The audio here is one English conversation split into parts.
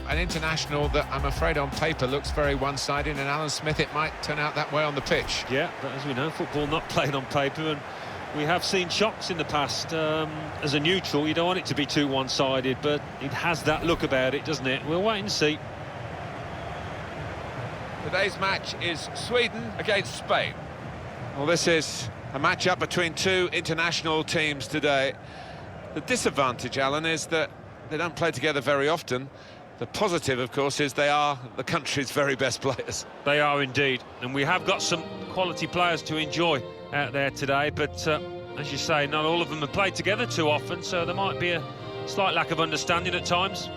an international that I'm afraid on paper looks very one-sided, and Alan Smith, it might turn out that way on the pitch. Yeah, but as we know, football not played on paper, and we have seen shocks in the past. As a neutral, you don't want it to be too one-sided, but it has that look about it, doesn't it? We'll wait and see. Today's match is Sweden against Spain. Well, this is a match-up between two international teams today. The disadvantage, Alan, is that they don't play together very often. The positive, of course, is they are the country's very best players. They are indeed, and we have got some quality players to enjoy out there today, but as you say, not all of them have played together too often, so there might be a slight lack of understanding at times.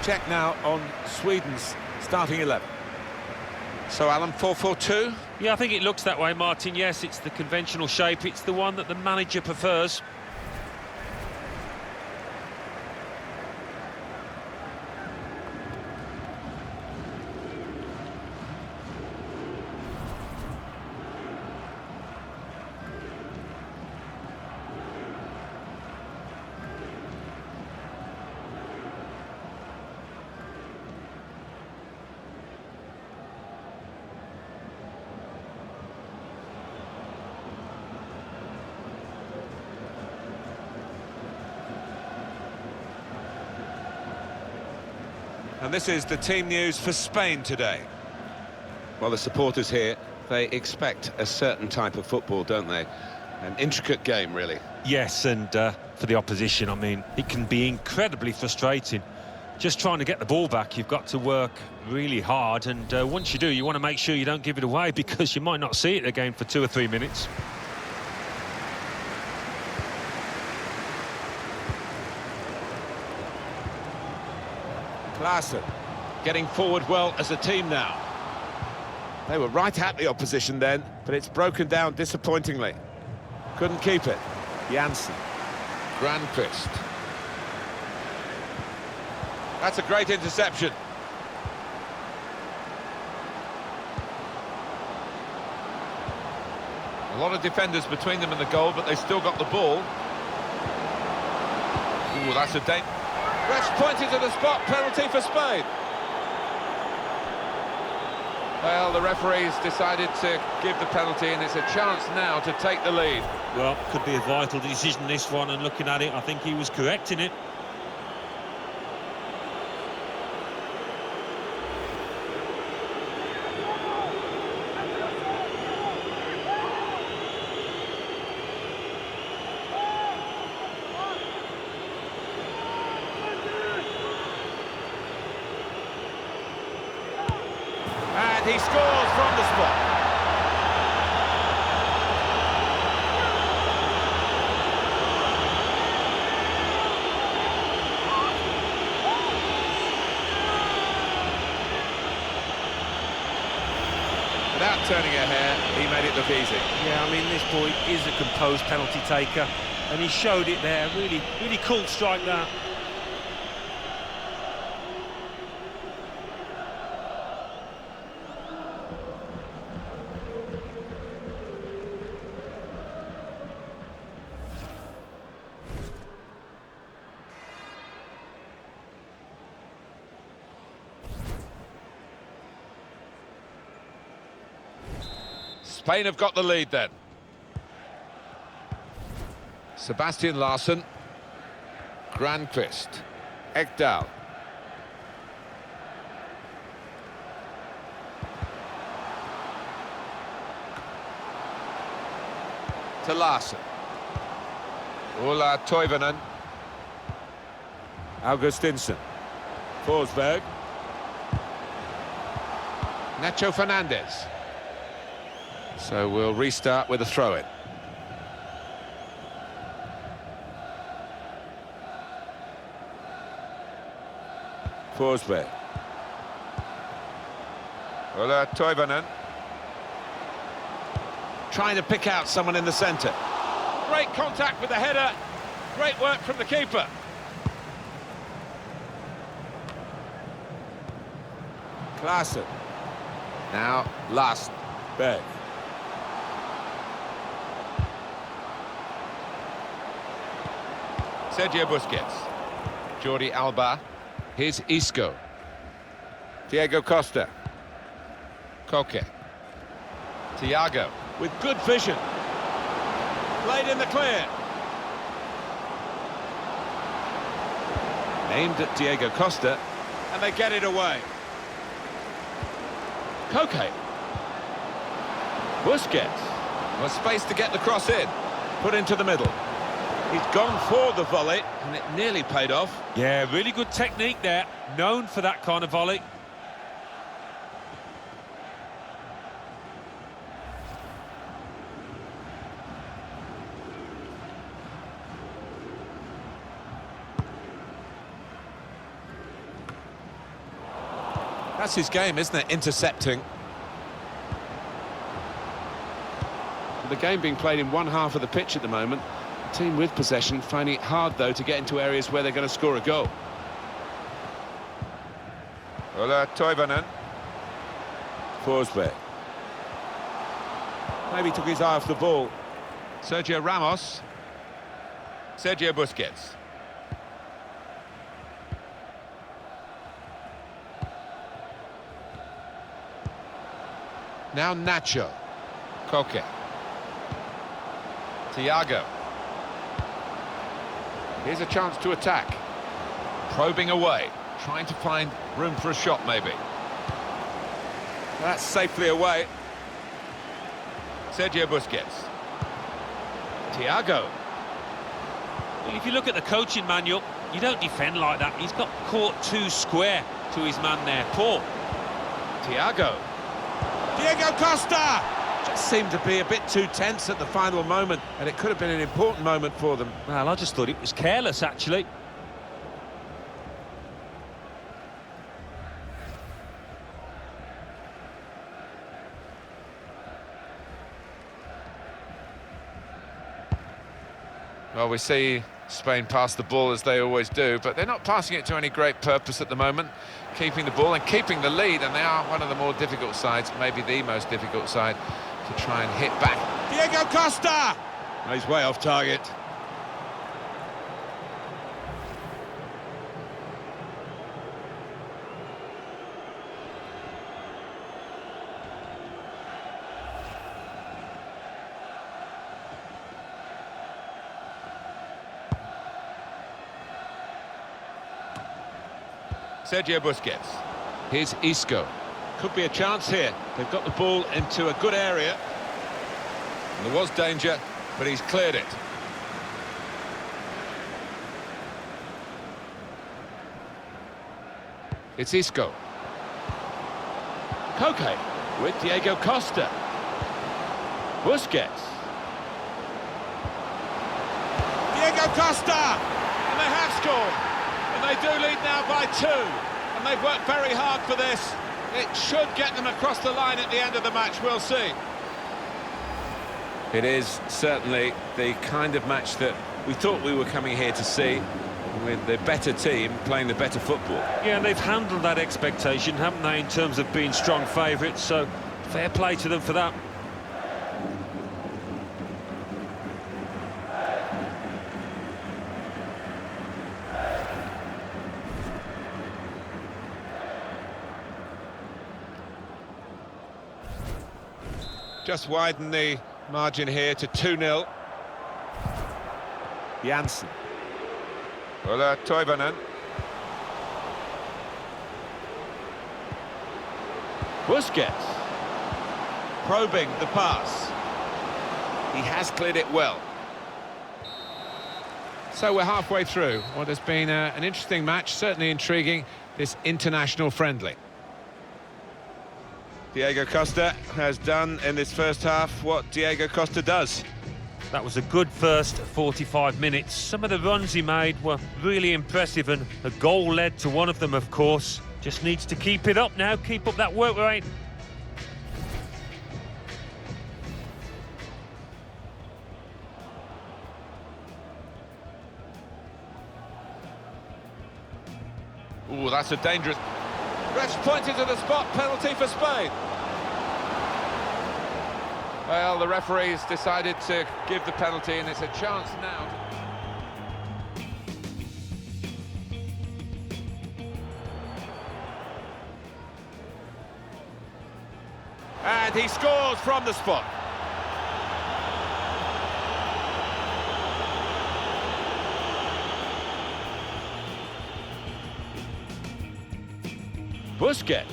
Check now on Sweden's starting 11. So, Alan, 4-4-2? Yeah, I think it looks that way, Martin. Yes, it's the conventional shape. It's the one that the manager prefers. And this is the team news for Spain today. Well, the supporters here, they expect a certain type of football, don't they? An intricate game, really. Yes, and for the opposition, I mean, it can be incredibly frustrating. Just trying to get the ball back, you've got to work really hard, and once you do, you want to make sure you don't give it away, because you might not see it again for 2 or 3 minutes. Klaassen getting forward well as a team now. They were right at the opposition then, but it's broken down disappointingly. Couldn't keep it. Janssen. Grandquist. That's a great interception. A lot of defenders between them and the goal, but they still got the ball. Ooh, that's a danger. Ref's pointing to the spot, penalty for Spain. Well, the referee's decided to give the penalty, and it's a chance now to take the lead. Well, could be a vital decision, this one, and looking at it, I think he was correct in it. And he scores from the spot. Without turning a hair, he made it look easy. Yeah, I mean, this boy is a composed penalty taker, and he showed it there. Really, really cool strike that. Spain have got the lead then. Sebastian Larsson. Grandquist. Ekdal. To Larsson. Ola Toivonen. Augustinsson. Forsberg. Nacho Fernandez. So we'll restart with a throw-in. Forsberg. Ola Toivonen. Trying to pick out someone in the centre. Great contact with the header. Great work from the keeper. Klaassen. Now, last. Berg. Sergio Busquets. Jordi Alba. Here's Isco. Diego Costa. Koke. Thiago. With good vision. Played in the clear. Aimed at Diego Costa. And they get it away. Koke. Busquets. Well, space to get the cross in. Put into the middle. He's gone for the volley, and it nearly paid off. Yeah, really good technique there. Known for that kind of volley. That's his game, isn't it? Intercepting. The game being played in one half of the pitch at the moment. The team with possession finding it hard, though, to get into areas where they're going to score a goal. Ola Toivonen. Forsberg. Maybe took his eye off the ball. Sergio Ramos. Sergio Busquets. Now Nacho. Koke. Thiago. Here's a chance to attack. Probing away. Trying to find room for a shot, maybe. That's safely away. Sergio Busquets. Thiago. Well, if you look at the coaching manual, you don't defend like that. He's got caught too square to his man there. Poor. Thiago. Diego Costa! Just seemed to be a bit too tense at the final moment, and it could have been an important moment for them. Well, I just thought it was careless, actually. Well, we see Spain pass the ball as they always do, but they're not passing it to any great purpose at the moment. Keeping the ball and keeping the lead, and they are one of the more difficult sides, maybe the most difficult side, to try and hit back. Diego Costa! He's way off target. Sergio Busquets. Here's Isco. Could be a chance here. They've got the ball into a good area. And there was danger, but he's cleared it. It's Isco. Koke with Diego Costa. Busquets. Diego Costa! And they have scored. And they do lead now by 2. And they've worked very hard for this. It should get them across the line at the end of the match. We'll see. It is certainly the kind of match that we thought we were coming here to see, with the better team playing the better football. Yeah, and they've handled that expectation, haven't they, in terms of being strong favourites, so fair play to them for that. Just widen the margin here to 2-0. Janssen. Ola Toivonen. Busquets. Probing the pass. He has cleared it well. So we're halfway through what has been an interesting match, certainly intriguing, this international friendly. Diego Costa has done in this first half what Diego Costa does. That was a good first 45 minutes. Some of the runs he made were really impressive, and a goal led to one of them, of course. Just needs to keep it up now, keep up that work rate. Ooh, that's a dangerous... Ref's pointed to the spot, penalty for Spain. Well, the referee's decided to give the penalty, and it's a chance now. And he scores from the spot. Busquets.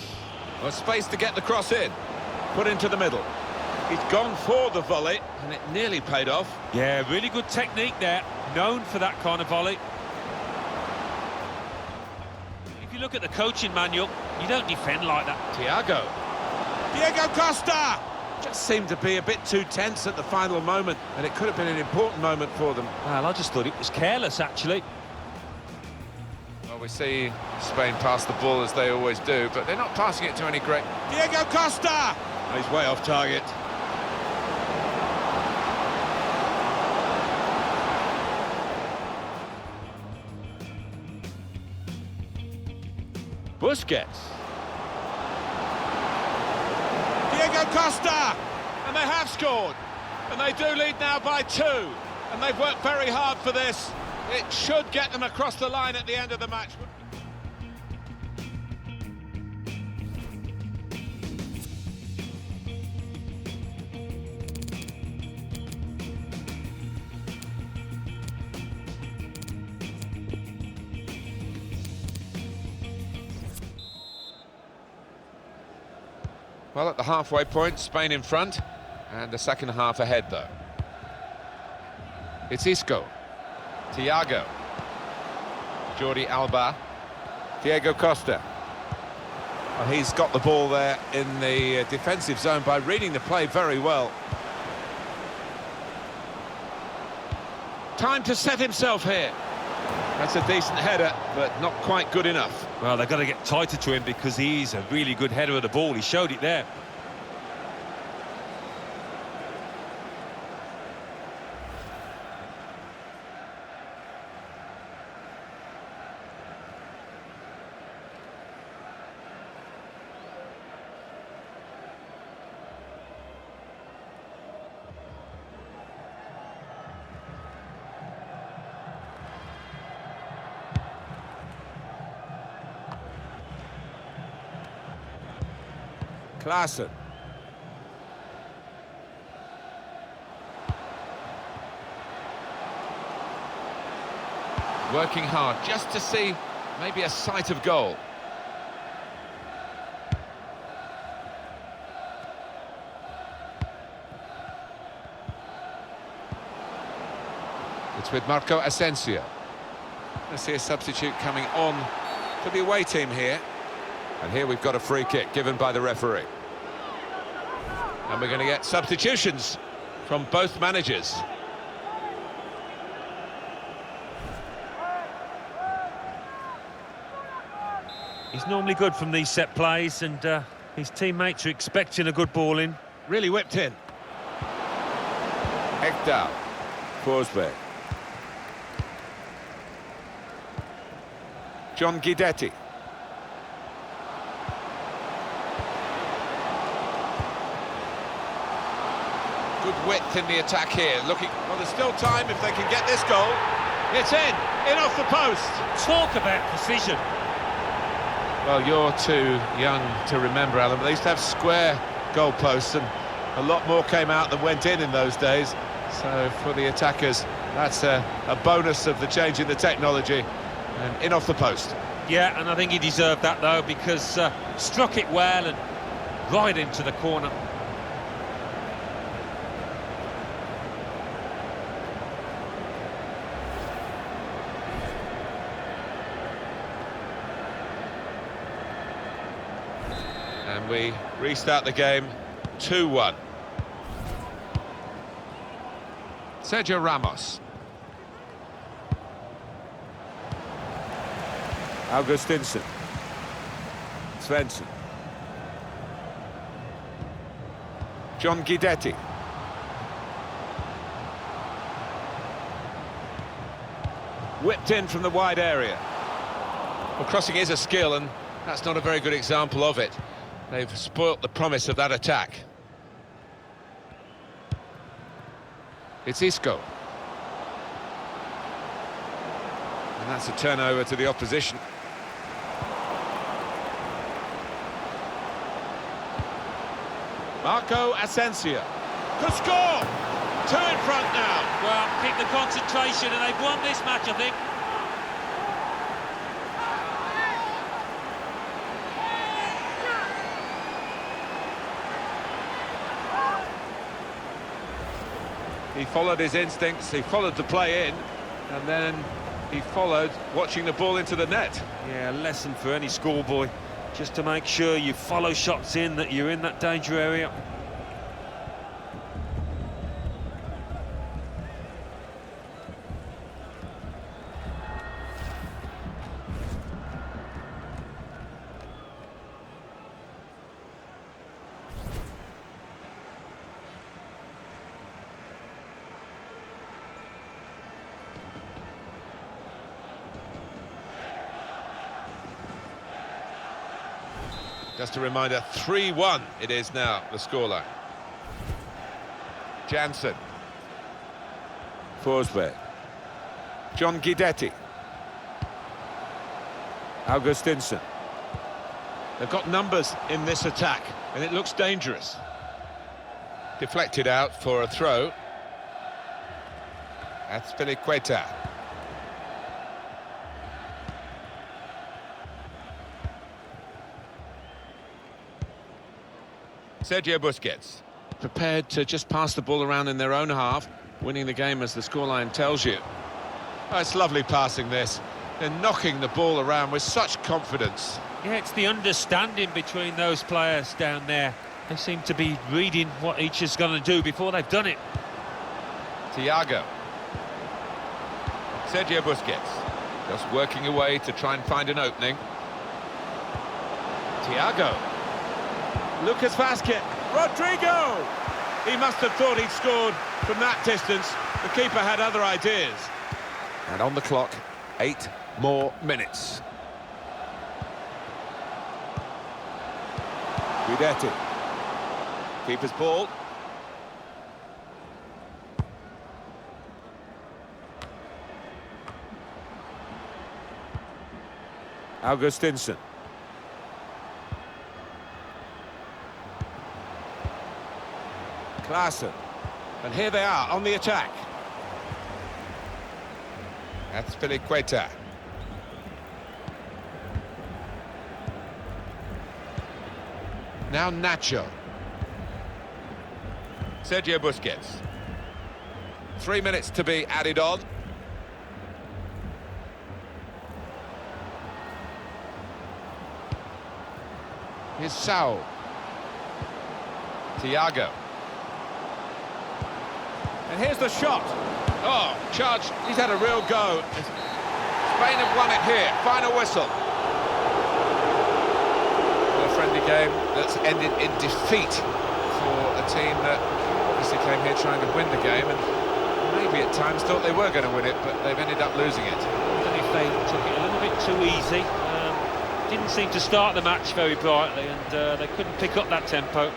Well, space to get the cross in. Put into the middle. He's gone for the volley, and it nearly paid off. Yeah, really good technique there. Known for that kind of volley. If you look at the coaching manual, you don't defend like that. Thiago. Diego Costa! Just seemed to be a bit too tense at the final moment, and it could have been an important moment for them. Well, I just thought it was careless, actually. Well, we see Spain pass the ball as they always do, but they're not passing it to any great... Diego Costa! He's way off target. Busquets. Diego Costa! And they have scored. And they do lead now by 2. And they've worked very hard for this. It should get them across the line at the end of the match. Well, at the halfway point, Spain in front, and the second half ahead, though. It's Isco, Thiago, Jordi Alba, Diego Costa. Well, he's got the ball there in the defensive zone by reading the play very well. Time to set himself here. That's a decent header, but not quite good enough. Well, they've got to get tighter to him because he's a really good header of the ball. He showed it there. Klaassen. Working hard just to see maybe a sight of goal. It's with Marco Asensio. I see a substitute coming on for the away team here. And here we've got a free kick given by the referee. And we're going to get substitutions from both managers. He's normally good from these set plays, and his teammates are expecting a good ball in. Really whipped in. Ekdal. Forsberg. John Guidetti. Good width in the attack here. Looking, well, there's still time if they can get this goal. It's in off the post. Talk about precision. Well, you're too young to remember, Alan, but they used to have square goalposts, and a lot more came out than went in those days. So for the attackers, that's a bonus of the change in the technology. And in off the post. Yeah, and I think he deserved that, though, because struck it well and right into the corner. And we restart the game 2-1. Sergio Ramos. Augustinsson. Svensson. John Guidetti. Whipped in from the wide area. Well, crossing is a skill, and that's not a very good example of it. They've spoilt the promise of that attack. It's Isco. And that's a turnover to the opposition. Marco Asensio could score! Two in front now. Well, keep the concentration, and they've won this match, I think. He followed his instincts, he followed the play in, and then he followed watching the ball into the net. Yeah, a lesson for any schoolboy, just to make sure you follow shots in, that you're in that danger area. Just a reminder, 3-1 it is now, the scoreline. Jansen. Forsberg. John Guidetti. Augustinsson. They've got numbers in this attack, and it looks dangerous. Deflected out for a throw. That's Piliqueta. Sergio Busquets. Prepared to just pass the ball around in their own half, winning the game as the scoreline tells you. Oh, it's lovely passing this. They're knocking the ball around with such confidence. Yeah, it's the understanding between those players down there. They seem to be reading what each is going to do before they've done it. Thiago. Sergio Busquets. Just working away to try and find an opening. Thiago. Lucas Vazquez. Rodrigo! He must have thought he'd scored from that distance. The keeper had other ideas. And on the clock, 8 more minutes. Guidetti. Keeper's ball. Augustinsson. Klaassen. And here they are on the attack. That's Piliqueta. Now Nacho. Sergio Busquets. 3 minutes to be added on. Here's Saul. Thiago. And here's the shot. Oh, charge. He's had a real go. Spain have won it here. Final whistle. A friendly game that's ended in defeat for a team that obviously came here trying to win the game and maybe at times thought they were going to win it, but they've ended up losing it. And if they took it a little bit too easy, didn't seem to start the match very brightly, and they couldn't pick up that tempo.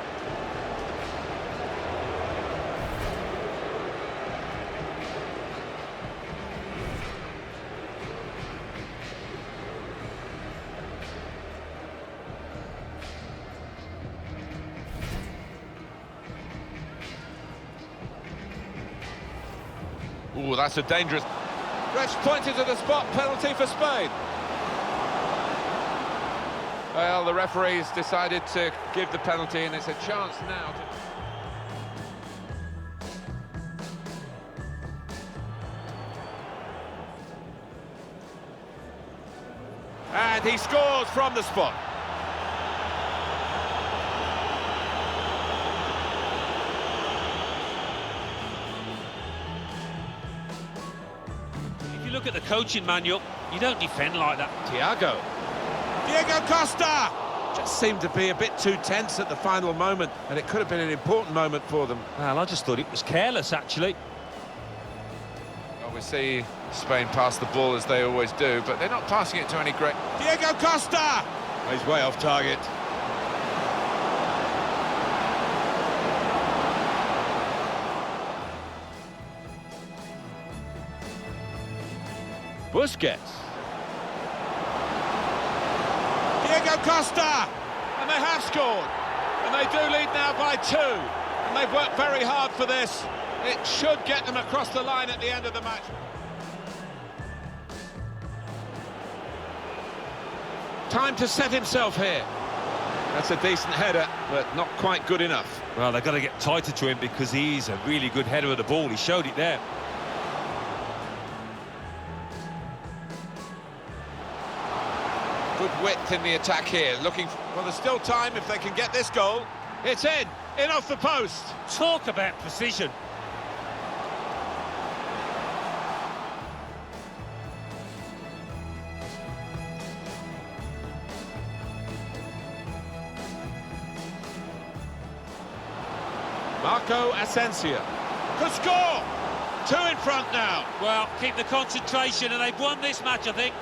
Ooh, that's a dangerous... Ref's pointed to the spot, penalty for Spain. Well, the referee's decided to give the penalty, and it's a chance now to... And he scores from the spot. If you look at the coaching manual, you don't defend like that. Thiago. Diego Costa! Just seemed to be a bit too tense at the final moment, and it could have been an important moment for them. Well, I just thought it was careless, actually. Well, We see Spain pass the ball as they always do, but they're not passing it to any great... Diego Costa! He's way off target. Busquets. Diego Costa! And they have scored. And they do lead now by 2. And they've worked very hard for this. It should get them across the line at the end of the match. Time to set himself here. That's a decent header, but not quite good enough. Well, they've got to get tighter to him because he's a really good header of the ball. He showed it there. Good width in the attack here, looking... Well, there's still time if they can get this goal. It's in off the post. Talk about precision. Marco Asensio could score. 2 in front now. Well, keep the concentration and they've won this match, I think.